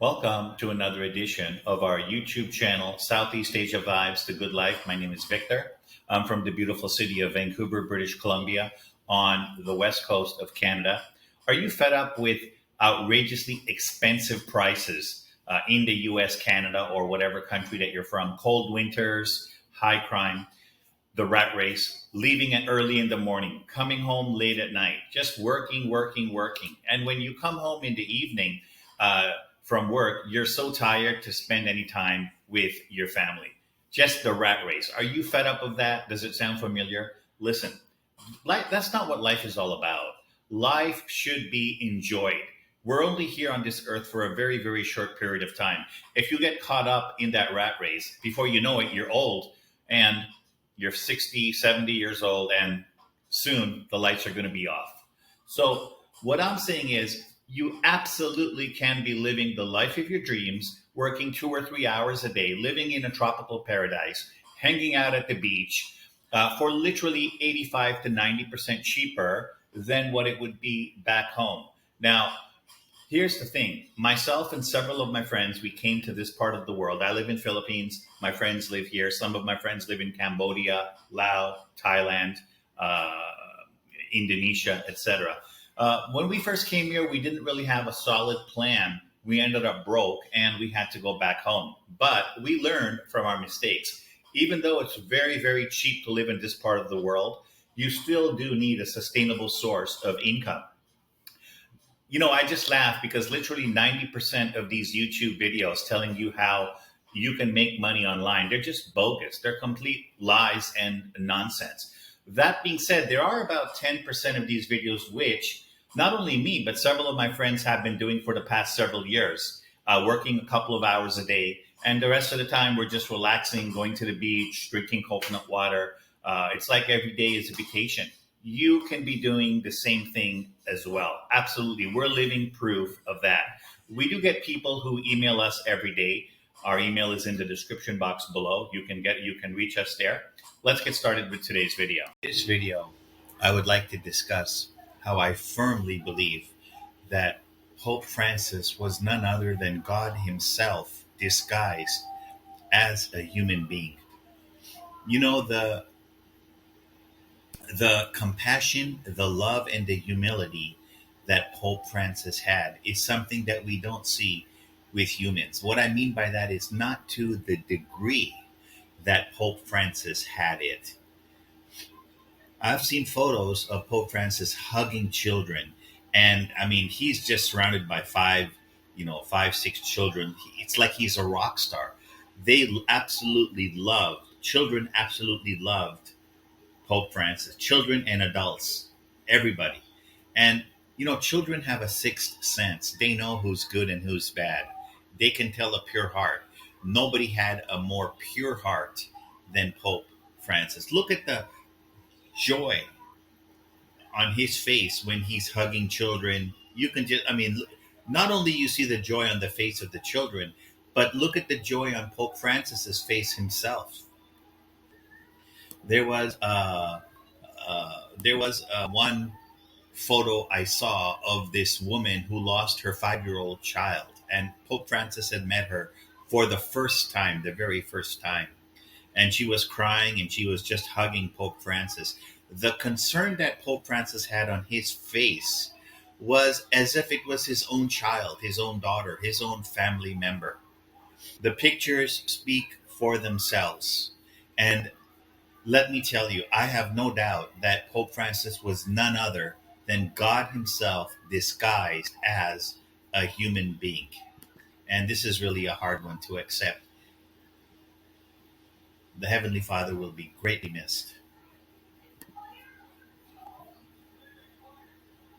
Welcome to another edition of our YouTube channel, Southeast Asia Vibes, The Good Life. My name is Victor. I'm from the beautiful city of Vancouver, British Columbia, on the west coast of Canada. Are you fed up with outrageously expensive prices in the US, Canada, or whatever country that you're from? Cold winters, high crime, the rat race, leaving it early in the morning, coming home late at night, just working, working, working. And when you come home in the evening from work, you're so tired to spend any time with your family. Just the rat race. Are you fed up of that? Does it sound familiar? Listen, that's not what life is all about. Life should be enjoyed. We're only here on this earth for a very, very short period of time. If you get caught up in that rat race, before you know it, you're old and you're 60, 70 years old, and soon the lights are going to be off. So, what I'm saying is, you absolutely can be living the life of your dreams, working 2 or 3 hours a day, living in a tropical paradise, hanging out at the beach for literally 85 to 90% cheaper than what it would be back home. Now, here's the thing. Myself and several of my friends, we came to this part of the world. I live in Philippines. My friends live here. Some of my friends live in Cambodia, Laos, Thailand, uh, Indonesia, etc. When we first came here, we didn't really have a solid plan. We ended up broke and we had to go back home. But we learned from our mistakes. Even though it's very, very cheap to live in this part of the world, you still do need a sustainable source of income. I just laugh because literally 90% of these YouTube videos telling you how you can make money online, they're just bogus. They're complete lies and nonsense. That being said, there are about 10% of these videos which not only me, but several of my friends have been doing for the past several years, working a couple of hours a day. And the rest of the time, we're just relaxing, going to the beach, drinking coconut water. It's like every day is a vacation. You can be doing the same thing as well. Absolutely. We're living proof of that. We do get people who email us every day. Our email is in the description box below. You can reach us there. Let's get started with today's video. This video, I would like to discuss how I firmly believe that Pope Francis was none other than God himself disguised as a human being. You know, the compassion, the love, and the humility that Pope Francis had is something that we don't see with humans. What I mean by that is not to the degree that Pope Francis had it. I've seen photos of Pope Francis hugging children, and I mean, he's just surrounded by five, six children. It's like he's a rock star. They absolutely loved, children absolutely loved Pope Francis, children and adults, everybody. And, children have a sixth sense. They know who's good and who's bad. They can tell a pure heart. Nobody had a more pure heart than Pope Francis. Look at the joy on his face when he's hugging children. You can just, not only you see the joy on the face of the children, but look at the joy on Pope Francis's face himself. There was one photo I saw of this woman who lost her 5-year-old child, and Pope Francis had met her for the first time, the very first time, and she was crying and she was just hugging Pope Francis. The concern that Pope Francis had on his face was as if it was his own child, his own daughter, his own family member. The pictures speak for themselves. And let me tell you, I have no doubt that Pope Francis was none other than God himself disguised as a human being. And this is really a hard one to accept. The Heavenly Father will be greatly missed.